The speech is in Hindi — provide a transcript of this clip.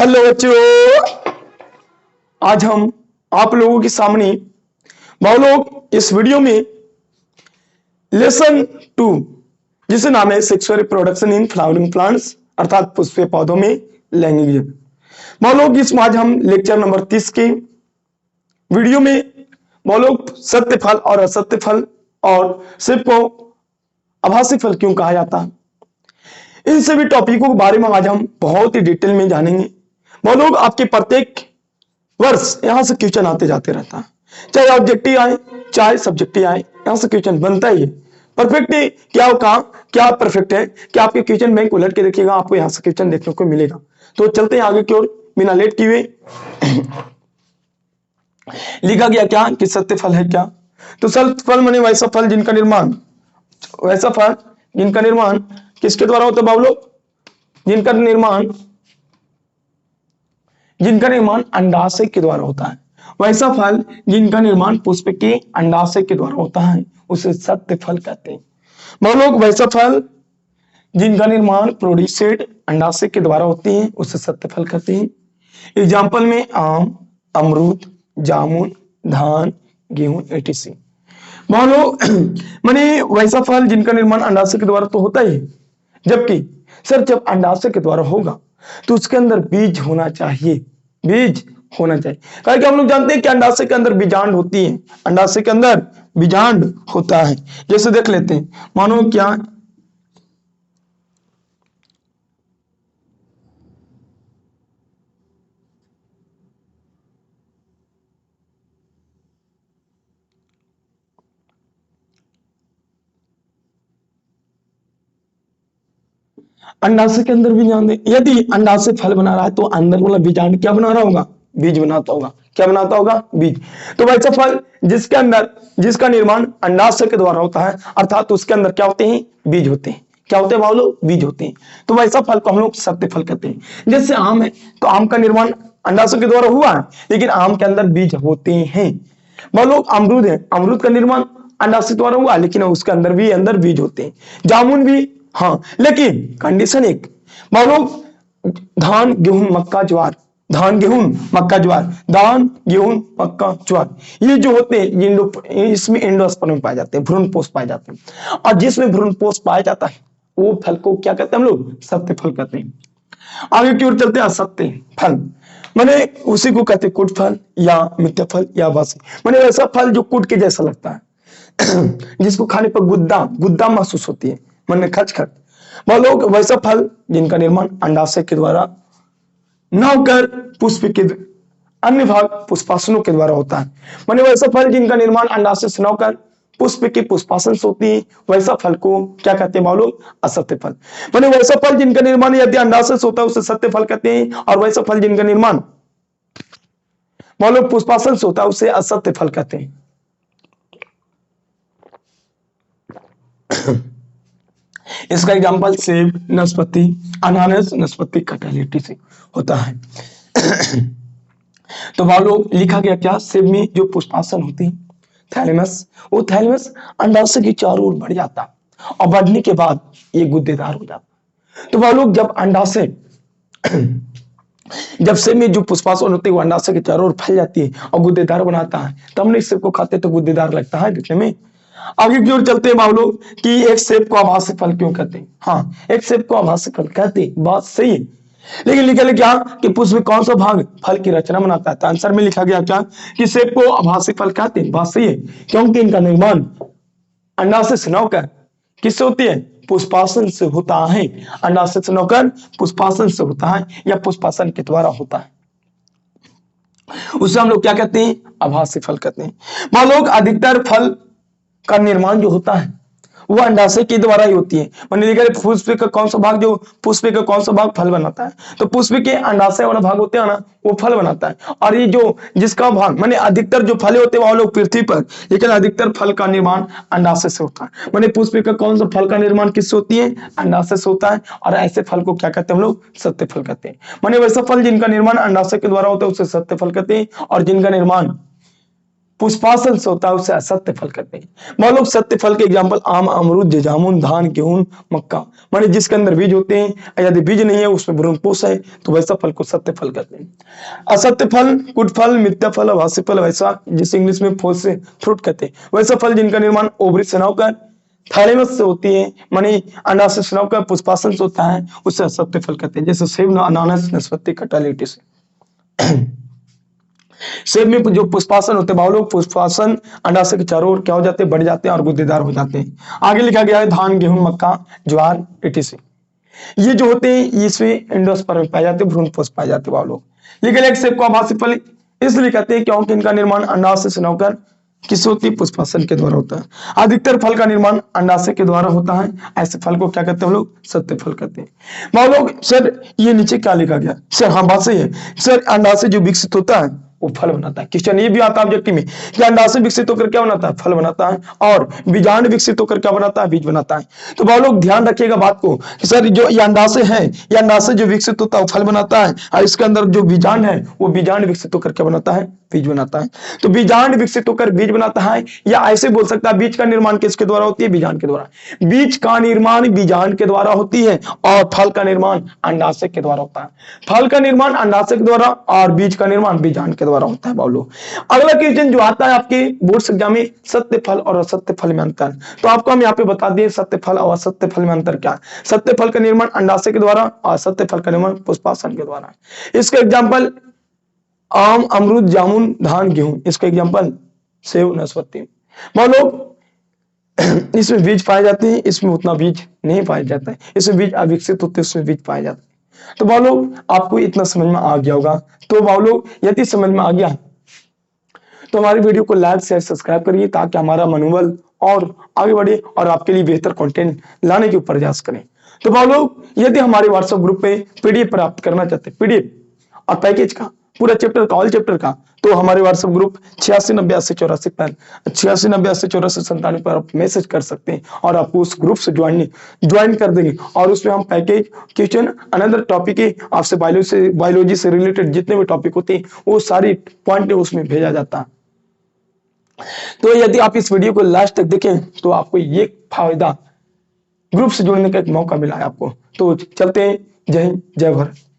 हेलो बच्चों, आज हम आप लोगों के सामने लोग इस वीडियो में लेसन 2 जिसे नाम है sexual reproduction in flowering plants अर्थात पुष्पीय पौधों में लैंगिक लोग इसमें आज हम लेक्चर नंबर 30 के वीडियो में लोग सत्य फल और असत्य फल और सिर्फ को आभासी फल क्यों कहा जाता है, इन सभी टॉपिकों के बारे में आज हम बहुत ही डिटेल में जानेंगे। लोग आपके प्रत्येक वर्ष यहां से क्वेश्चन आते जाते रहता है, चाहे ऑब्जेक्टिव आए चाहे सब्जेक्टिव आए, यहां से क्वेश्चन बनता ही है। परफेक्ट क्या होगा, क्या परफेक्ट है कि आपके क्वेश्चन बैंक उलट के देखिएगा, आपको यहां से क्वेश्चन देखने को मिलेगा। तो चलते हैं आगे की ओर बिना लेट किए। लिखा गया क्या कि सत्य फल है क्या, तो सत्य फल माने वैसा फल जिनका निर्माण किसके द्वारा होता है बाबू, जिनका निर्माण अंडाशय के द्वारा होता है। वैसा फल जिनका निर्माण पुष्प के अंडाशय के द्वारा होता है उसे सत्य फल कहते हैं। लोग वैसा फल जिनका निर्माण प्रोड्यूसेड अंडाशय के द्वारा होती है उसे सत्य फल कहते हैं। एग्जाम्पल में आम, अमरूद, जामुन, धान, गेहूं etc। माने वैसा फल जिनका निर्माण अंडाशय के द्वारा तो होता ही है, जबकि सर जब अंडाशय के द्वारा होगा तो उसके अंदर बीज होना चाहिए, क्योंकि हम लोग जानते हैं कि अंडाशय के अंदर बीजांड होती है, अंडाशय के अंदर बीजांड होता है। जैसे देख लेते हैं, मानो क्या अंडाशय के अंदर बीजांड, यदि अंडाशय फल बना रहा है तो अंदर वाला बीजांड क्या बना रहा होगा, बीज बनाता होगा। क्या बनाता होगा, बीज। तो वैसा फल जिसका निर्माण अंडाशय के द्वारा होता है अर्थात उसके अंदर क्या होते हैं, बीज होते हैं। क्या होते हैं बाबू, बीज होते हैं। तो वैसा फल को हम लोग सत्य फल कहते हैं। जैसे आम है तो आम का निर्माण अंडाशय के द्वारा हुआ है लेकिन आम के अंदर बीज होते हैं। लोग अमरूद है, अमरूद का निर्माण अंडाशय द्वारा हुआ लेकिन उसके अंदर बीज होते हैं। जामुन भी, हाँ, लेकिन कंडीशन एक, मानो धान गेहूं मक्का ज्वार, ये जो होते हैं इसमें एंडोस्पर्म पाए जाते हैं, भ्रूणपोष पाए जाते हैं। और जिसमें भ्रूणपोष पाया जाता है वो फल को क्या कहते हैं हम लोग, सत्य फल कहते हैं। आगे की ओर चलते हैं असत्य फल, माने उसी को कहते हैं कुट फल या मिथ्या फल या वासी। माने ऐसा फल जो कुट के जैसा लगता है जिसको खाने पर गुद्दा महसूस होती है, मन में खच। वह लोग वैसा फल जिनका निर्माण अंडाशय के द्वारा न होकर पुष्प के अन्य भाग पुष्पासनों के द्वारा होता है। माने वैसा फल जिनका निर्माण अंडाशय से न होकर पुष्प के पुष्पासन से होती है, वैसा फल को क्या कहते हैं लोग, असत्य फल। माने वैसा फल जिनका निर्माण यदि अंडाशय से होता है उसे सत्य फल कहते हैं, और वैसा फल जिनका निर्माण लोग पुष्पासन से होता है उसे असत्य फल कहते हैं। इसका एग्जाम्पल सेब, नाशपाती, अनानास, नाशपाती, कटहल etc होता है। तो लोग लिखा गया क्या, सेब में जो पुष्पासन होती है थैलेमस, वो थैलेमस अंडाशय की चारों ओर बढ़ जाता और बढ़ने के बाद ये गुद्देदार हो जाता। तो लोग जब अंडाशय जब सेब में जो पुष्पासन होती है वो अंडाशय के चारों ओर फैल जाती है और गुद्देदार बनाता है, तब हम सेब को खाते तो गुद्देदार लगता है दिखने में। आगे की ओर चलते हैं बाबू लोग कि एक सेब को आभासी फल क्यों कहते हैं। हाँ, एक सेब को आभासी फल कहते हैं, बात सही है, लेकिन लिखा है क्या कि पुष्प में कौन सा भाग फल की रचना बनाता है। तो आंसर में लिखा गया क्या कि सेब को आभासी फल कहते हैं, बात सही है, क्योंकि इनका निर्माण अंडाशय से न होकर किससे होती है, पुष्पासन से होता है। अंडाशय से न होकर पुष्पासन से होता है या पुष्पासन के द्वारा होता है, उसे हम लोग क्या कहते हैं, आभासी फल कहते हैं। लोग अधिकतर फल का निर्माण जो होता है वो अंडाशय के द्वारा ही होती है। पुष्प का कौन सा भाग, जो पुष्प का कौन सा भाग फल बनाता है, तो पुष्प के अंडाशय वाला भाग होते हैं ना, वो फल बनाता है। और ये जो जिसका भाग माने अधिकतर जो फल होते हैं वो लोग पृथ्वी पर, लेकिन अधिकतर फल का निर्माण अंडाशय से होता है। माने पुष्प का कौन सा फल का निर्माण किससे होती है, अंडाशय से होता है, और ऐसे फल को क्या कहते हैं हम लोग, सत्य फल कहते हैं। माने वैसा फल जिनका निर्माण अंडाशय के द्वारा होता है उसे सत्य फल कहते हैं, और जिनका निर्माण पुष्पासन से होता है उसे असत्य फल कहते हैं। मान लो सत्य फल के एग्जाम्पल आम, अमरूद, जामुन, धान, गेहूं, मक्का, माने जिसके अंदर बीज होते हैं, यदि बीज नहीं है उसमें भ्रूण पोष है तो वैसा फल को सत्य फल कहते हैं। असत्य फल, कुट फल, मिथ्या फल, आभासी फल, वैसा जिसे इंग्लिश में फल से फ्रूट कहते हैं, वैसा फल जिनका निर्माण ओवरी से होकर थाइलेमस से होती है, माने अंडाशय से होकर पुष्पासन से होता है, उसे असत्य फल कहते हैं। जैसे सेब, अनानास, नाशपाती, खट्टा, लीची से। सेब में जो पुष्पासन होते हैं लोग, पुष्पासन अंडाशय के चारों ओर क्या हो जाते हैं, बढ़ जाते हैं और गुद्देदार हो जाते हैं। आगे लिखा गया है धान, गेहूं, मक्का, ज्वार, etc। ये जो होते हैं इसमें एंडोस्पर्म पाए जाते हैं, भ्रूणपोष पाए जाते हैं लोग। लेकिन एक सेब को आभासी फल इसलिए कहते हैं क्योंकि इनका निर्माण अंडाशय से होकर किस होती है, पुष्पासन के द्वारा होता है। अधिकतर फल का निर्माण अंडाशय के द्वारा होता है, ऐसे फल को क्या कहते हैं हम लोग, सत्य फल कहते हैं। लोग सर ये नीचे क्या लिखा गया, सर हाँ बात सही है सर, अंडाशय जो विकसित होता है वो फल बनाता है। क्वेश्चन ये भी आता है ऑब्जेक्टिव में कि अंडाशय विकसित होकर क्या बनाता है, फल बनाता है, और बीजांड विकसित होकर क्या बनाता है, बीज बनाता है। तो बहुत लोग ध्यान रखिएगा बात को कि सर जो ये अंडाशय है, ये अंडाशय जो विकसित होता है वो फल बनाता है, और इसके अंदर जो बीजांड है वो बीजांड विकसित होकर क्या बनाता है, बीज बनाता है। तो बीजांड विकसित होकर बीज बनाता है, या ऐसे बोल सकता है बीज का निर्माण किसके द्वारा होती है, बीजांड के द्वारा। बीज का निर्माण बीजांड के द्वारा होती है और फल का निर्माण अंडाशय के द्वारा होता है। फल का निर्माण अंडाशय के द्वारा और बीज का निर्माण बीजांड के द्वारा होता है। बोलो अगला क्वेश्चन जो आता है आपके बोर्ड एग्जाम में, सत्य फल और असत्य फल में अंतर। तो आपको हम यहाँ पे बता दिए सत्य फल और असत्य फल में अंतर क्या है। सत्य फल का निर्माण अंडाशय के द्वारा और असत्य फल का निर्माण पुष्पासन के द्वारा। इसका एग्जाम्पल आम, अमरूद, जामुन, धान, गेहूं। इसका एग्जाम्पल सेब, नाशपाती। मान लो इसमें बीज पाए जाते हैं, इसमें उतना बीज नहीं पाया जाता है, इसमें बीज अविकसित होते हैं, उसमें बीज पाए जाते हैं। तो मान लो आपको इतना समझ में आ गया होगा। तो मान लो यदि समझ में आ गया तो हमारी वीडियो को लाइक, शेयर, सब्सक्राइब करिए ताकि हमारा मनोबल और आगे बढ़े और आपके लिए बेहतर कंटेंट लाने के प्रयास करें। तो मान लो यदि हमारे व्हाट्सएप ग्रुप पे पीडीएफ प्राप्त करना चाहते हैं, पीडीएफ और पैकेज का पूरा चैप्टर का, ऑल चैप्टर का, तो हमारे व्हाट्सएप ग्रुप 86908084 पर 8690808497 पर आप मैसेज कर सकते हैं और आपको उस ग्रुप से ज्वाइन कर देंगे। और उसमें हम पैकेज, क्वेश्चन, अनदर टॉपिक है, आपसे बायोलॉजी से रिलेटेड जितने भी टॉपिक होते हैं वो सारी पॉइंट उसमें भेजा जाता है। तो यदि आप इस वीडियो को लास्ट तक देखें तो आपको ये फायदा, ग्रुप से जुड़ने का एक मौका मिला है आपको। तो चलते हैं, जय हिंद, जय भारत।